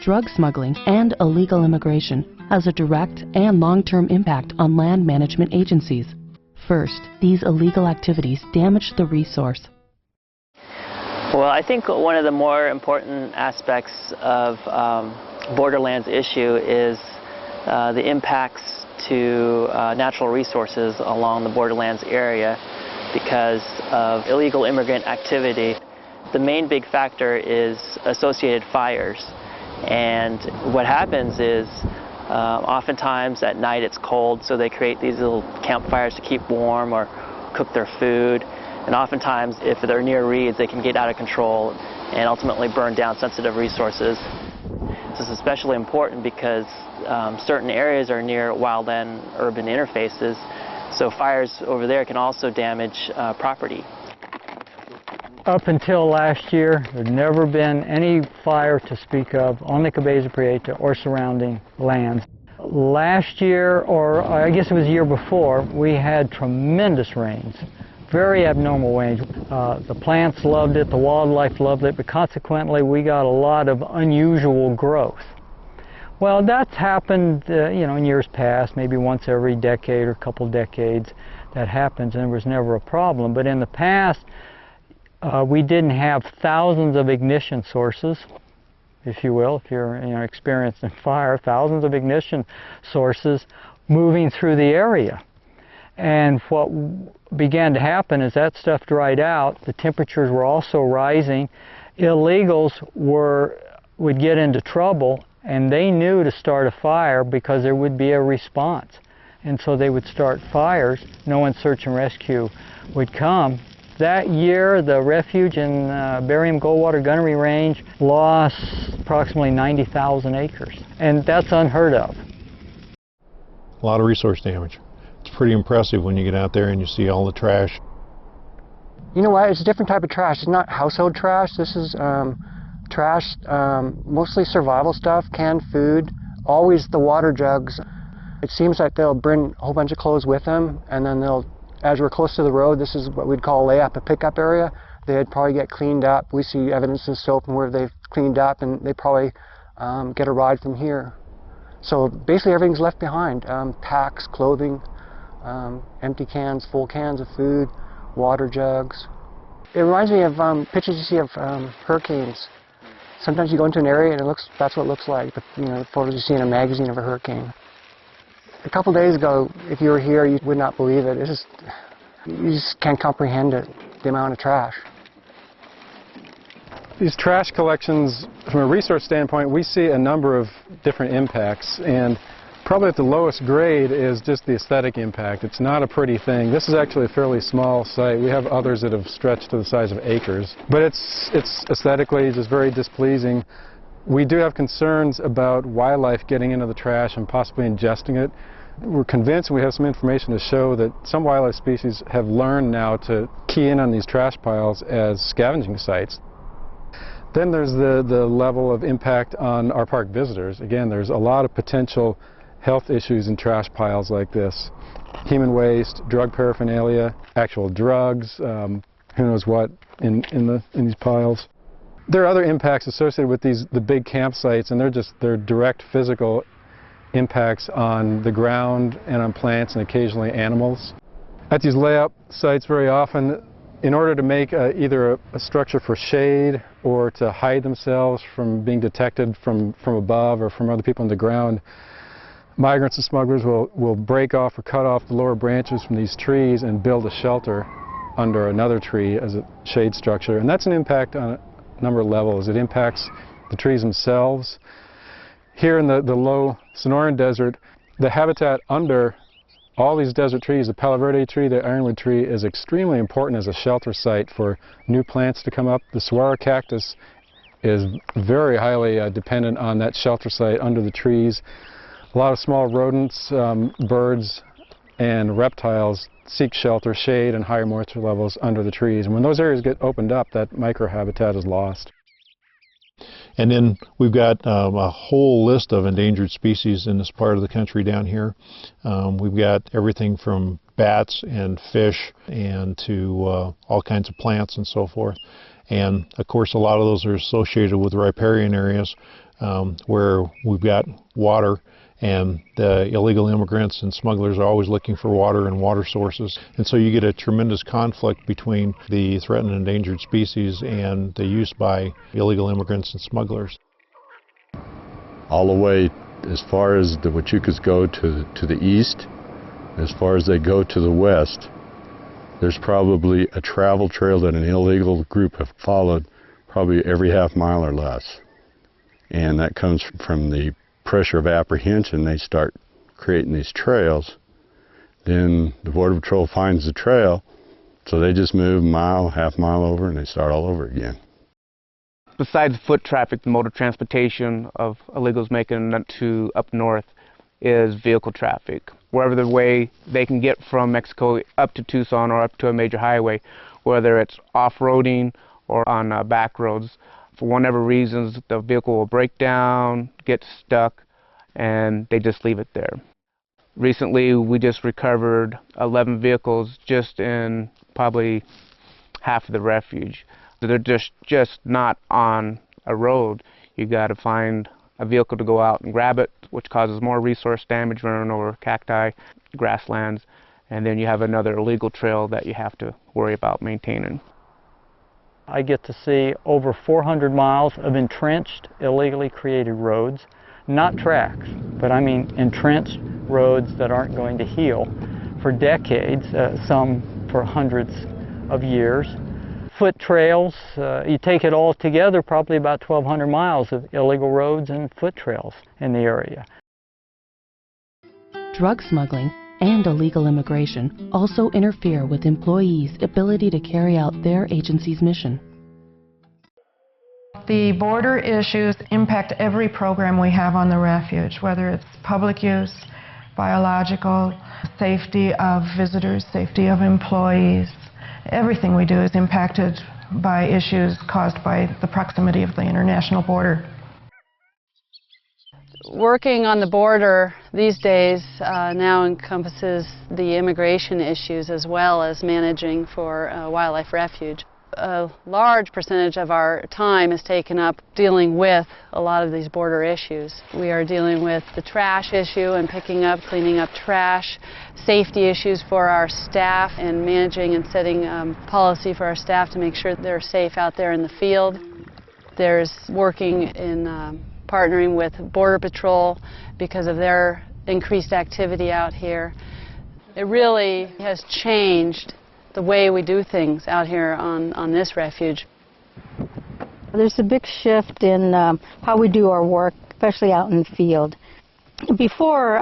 drug smuggling, and illegal immigration has a direct and long-term impact on land management agencies. First, these illegal activities damage the resource. Well, I think one of the more important aspects of borderlands issue is the impacts to natural resources along the borderlands area because of illegal immigrant activity. The main big factor is associated fires, and what happens is oftentimes at night it's cold, so they create these little campfires to keep warm or cook their food, and oftentimes if they're near reeds they can get out of control and ultimately burn down sensitive resources. This is especially important because certain areas are near wildland-urban interfaces, so fires over there can also damage property. Up until last year, there had never been any fire to speak of on the Cabeza Prieta or surrounding lands. Last year, or I guess it was the year before, we had tremendous rains, very abnormal rains. The plants loved it, the wildlife loved it, but consequently we got a lot of unusual growth. Well, that's happened, in years past, maybe once every decade or couple decades that happens, and there was never a problem. But in the past, we didn't have thousands of ignition sources, if you will, if you're experienced in fire, thousands of ignition sources moving through the area. And what began to happen is that stuff dried out, the temperatures were also rising, illegals would get into trouble, and they knew to start a fire because there would be a response. And so they would start fires, no one search and rescue would come. That year, the refuge in Barium Goldwater Gunnery Range lost approximately 90,000 acres, and that's unheard of. A lot of resource damage. It's pretty impressive when you get out there and you see all the trash. You know what? It's a different type of trash. It's not household trash. This is trash, mostly survival stuff, canned food, always the water jugs. It seems like they'll bring a whole bunch of clothes with them, and then as we're close to the road, this is what we'd call a pickup area. They'd probably get cleaned up. We see evidence in soap and where they've cleaned up, and they probably get a ride from here. So basically everything's left behind. Packs, clothing, empty cans, full cans of food, water jugs. It reminds me of pictures you see of hurricanes. Sometimes you go into an area and that's what it looks like, the photos you see in a magazine of a hurricane. A couple days ago, if you were here, you would not believe it. You just can't comprehend it, the amount of trash. These trash collections, from a resource standpoint, we see a number of different impacts, and probably at the lowest grade is just the aesthetic impact. It's not a pretty thing. This is actually a fairly small site. We have others that have stretched to the size of acres, but it's aesthetically just very displeasing. We do have concerns about wildlife getting into the trash and possibly ingesting it. We're convinced, and we have some information to show, that some wildlife species have learned now to key in on these trash piles as scavenging sites. Then there's the level of impact on our park visitors. Again, there's a lot of potential health issues in trash piles like this. Human waste, drug paraphernalia, actual drugs, who knows what in these piles. There are other impacts associated with the big campsites, and they're direct physical impacts on the ground and on plants and occasionally animals. At these layup sites, very often, in order to make either a structure for shade or to hide themselves from being detected from above or from other people on the ground, migrants and smugglers will break off or cut off the lower branches from these trees and build a shelter under another tree as a shade structure. And that's an impact on a number of levels. It impacts the trees themselves. Here in the low Sonoran Desert, the habitat under all these desert trees, the Palo Verde tree, the ironwood tree, is extremely important as a shelter site for new plants to come up. The saguaro cactus is very highly dependent on that shelter site under the trees. A lot of small rodents, birds, and reptiles seek shelter, shade, and higher moisture levels under the trees. And when those areas get opened up, that microhabitat is lost. And then we've got a whole list of endangered species in this part of the country down here. We've got everything from bats and fish and to all kinds of plants and so forth. And of course, a lot of those are associated with riparian areas where we've got water, and the illegal immigrants and smugglers are always looking for water and water sources. And so you get a tremendous conflict between the threatened and endangered species and the use by illegal immigrants and smugglers. All the way as far as the Huachucas go to the east, as far as they go to the west, there's probably a travel trail that an illegal group have followed probably every half mile or less. And that comes from the pressure of apprehension. They start creating these trails. Then the Border Patrol finds the trail, so they just move a mile, half mile over, and they start all over again. Besides foot traffic, the mode of transportation of illegals making it to up north is vehicle traffic. Wherever the way they can get from Mexico up to Tucson or up to a major highway, whether it's off-roading or on back roads. For whatever reasons, the vehicle will break down, get stuck, and they just leave it there. Recently, we just recovered 11 vehicles just in probably half of the refuge. They're just not on a road. You got to find a vehicle to go out and grab it, which causes more resource damage, running over cacti, grasslands, and then you have another illegal trail that you have to worry about maintaining. I get to see over 400 miles of entrenched, illegally created roads, not tracks, but I mean entrenched roads that aren't going to heal for decades, some for hundreds of years. Foot trails, you take it all together, probably about 1,200 miles of illegal roads and foot trails in the area. Drug smuggling and illegal immigration also interfere with employees' ability to carry out their agency's mission. The border issues impact every program we have on the refuge, whether it's public use, biological, safety of visitors, safety of employees. Everything we do is impacted by issues caused by the proximity of the international border. Working on the border these days now encompasses the immigration issues as well as managing for a wildlife refuge. A large percentage of our time is taken up dealing with a lot of these border issues. We are dealing with the trash issue and picking up, cleaning up trash, safety issues for our staff, and managing and setting policy for our staff to make sure they're safe out there in the field. There's working in partnering with Border Patrol because of their increased activity out here. It really has changed the way we do things out here on this refuge. There's a big shift in how we do our work, especially out in the field. Before,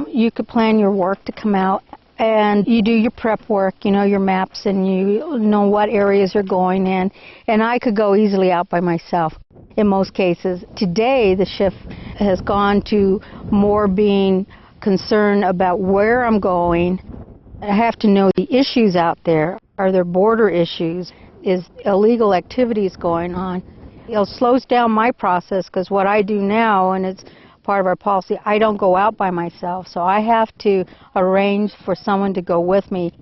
you could plan your work to come out and you do your prep work, you know, your maps, and you know what areas you're going in, and I could go easily out by myself in most cases. Today, the shift has gone to more being concerned about where I'm going. I have to know the issues out there. Are there border issues? Is illegal activities going on? It slows down my process because what I do now, and it's part of our policy, I don't go out by myself. So I have to arrange for someone to go with me.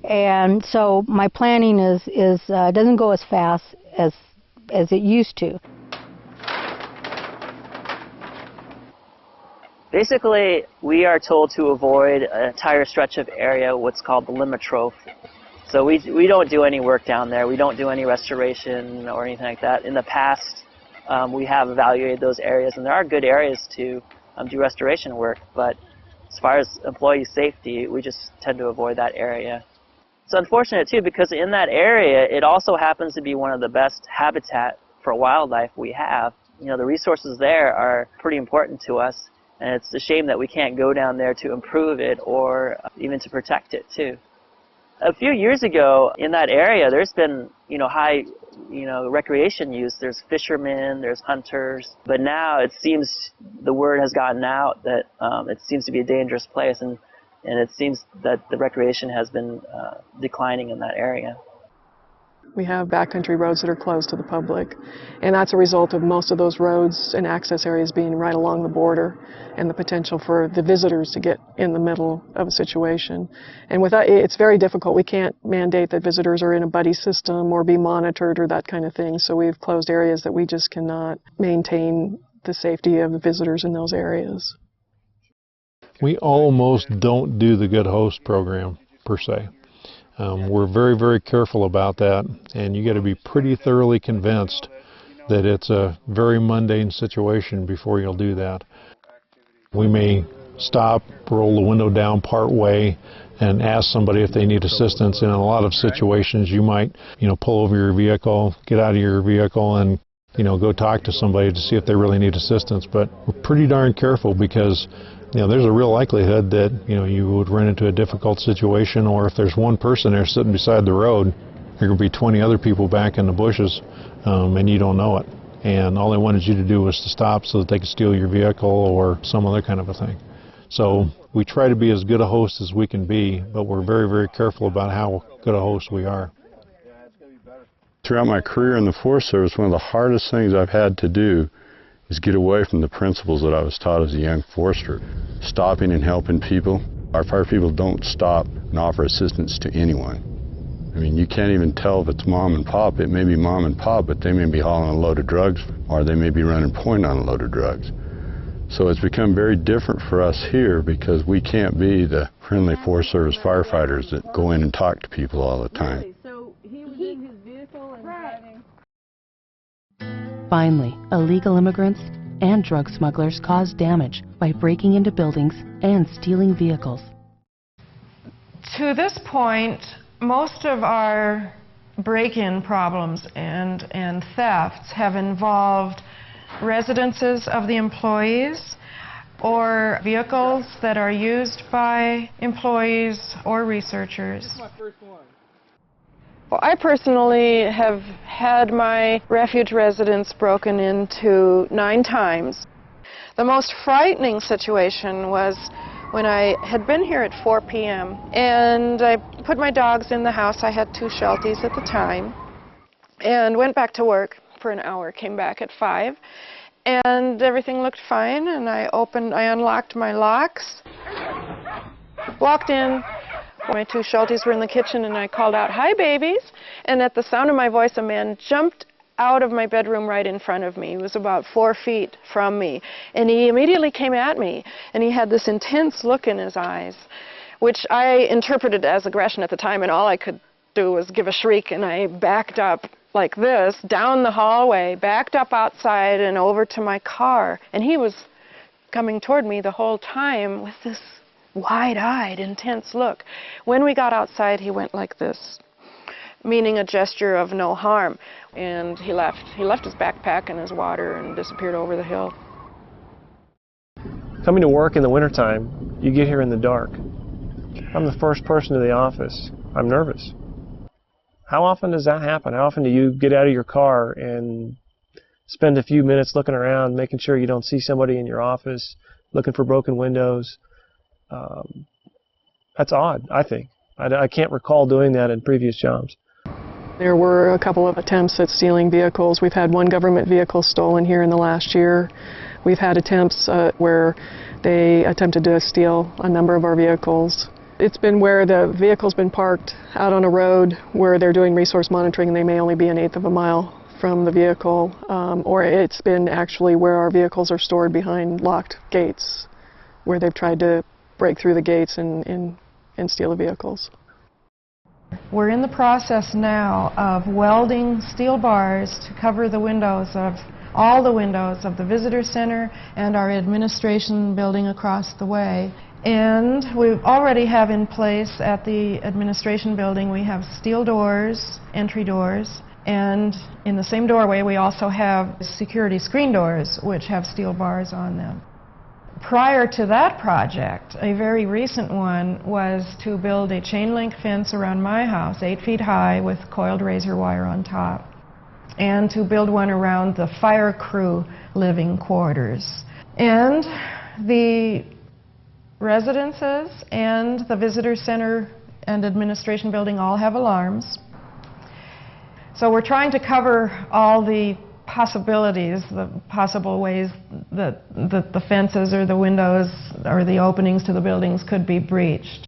And so my planning doesn't go as fast as it used to. Basically, we are told to avoid an entire stretch of area, what's called the limit-troph. So we don't do any work down there. We don't do any restoration or anything like that. In the past, we have evaluated those areas, and there are good areas to do restoration work, but as far as employee safety, we just tend to avoid that area. It's unfortunate, too, because in that area, it also happens to be one of the best habitat for wildlife we have. You know, the resources there are pretty important to us. And it's a shame that we can't go down there to improve it or even to protect it, too. A few years ago, in that area, there's been, high, recreation use. There's fishermen, there's hunters. But now it seems the word has gotten out that it seems to be a dangerous place, and it seems that the recreation has been declining in that area. We have backcountry roads that are closed to the public, and that's a result of most of those roads and access areas being right along the border and the potential for the visitors to get in the middle of a situation. And with that, it's very difficult. We can't mandate that visitors are in a buddy system or be monitored or that kind of thing, so we've closed areas that we just cannot maintain the safety of the visitors in those areas. We almost don't do the Good Host program, per se. We're very, very careful about that, and you got to be pretty thoroughly convinced that it's a very mundane situation before you'll do that. We may stop, roll the window down part way, and ask somebody if they need assistance. And in a lot of situations, you might, pull over your vehicle, get out of your vehicle, and go talk to somebody to see if they really need assistance. But we're pretty darn careful because there's a real likelihood that, you would run into a difficult situation, or if there's one person there sitting beside the road, there could be 20 other people back in the bushes, and you don't know it. And all they wanted you to do was to stop so that they could steal your vehicle or some other kind of a thing. So we try to be as good a host as we can be, but we're very, very careful about how good a host we are. Throughout my career in the Forest Service, one of the hardest things I've had to do is get away from the principles that I was taught as a young forester. Stopping and helping people. Our fire people don't stop and offer assistance to anyone. I mean, you can't even tell if it's mom and pop. It may be mom and pop, but they may be hauling a load of drugs, or they may be running point on a load of drugs. So it's become very different for us here because we can't be the friendly Forest Service firefighters that go in and talk to people all the time. So he was in his vehicle and driving. Finally, illegal immigrants and drug smugglers cause damage by breaking into buildings and stealing vehicles. To this point, most of our break-in problems and thefts have involved residences of the employees or vehicles that are used by employees or researchers. Well, I personally have had my refuge residence broken into 9 times. The most frightening situation was when I had been here at 4 p.m. and I put my dogs in the house. I had 2 Shelties at the time, and went back to work for an hour, came back at 5, and everything looked fine, and I unlocked my locks, walked in. My 2 Shelties were in the kitchen, and I called out, "Hi, babies," and at the sound of my voice, a man jumped out of my bedroom right in front of me. He was about 4 feet from me, and he immediately came at me, and he had this intense look in his eyes, which I interpreted as aggression at the time, and all I could do was give a shriek, and I backed up like this, down the hallway, backed up outside and over to my car, and he was coming toward me the whole time with this wide-eyed, intense look. When we got outside, he went like this, meaning a gesture of no harm, and he left. He left his backpack and his water and disappeared over the hill. Coming to work in the wintertime, you get here in the dark. I'm the first person to the office. I'm nervous. How often does that happen? How often do you get out of your car and spend a few minutes looking around, making sure you don't see somebody in your office, looking for broken windows? That's odd, I think. I can't recall doing that in previous jobs. There were a couple of attempts at stealing vehicles. We've had 1 government vehicle stolen here in the last year. We've had attempts where they attempted to steal a number of our vehicles. It's been where the vehicle's been parked out on a road where they're doing resource monitoring and they may only be 1/8 of a mile from the vehicle, or it's been actually where our vehicles are stored behind locked gates, where they've tried to break through the gates and steal the vehicles. We're in the process now of welding steel bars to cover the windows of all the windows of the visitor center and our administration building across the way. And we already have in place at the administration building, we have steel doors, entry doors, and in the same doorway we also have security screen doors which have steel bars on them. Prior to that project, a very recent one was to build a chain link fence around my house, 8 feet high with coiled razor wire on top, and to build one around the fire crew living quarters. And the residences and the visitor center and administration building all have alarms. So we're trying to cover all the possibilities, the possible ways that the fences or the windows or the openings to the buildings could be breached.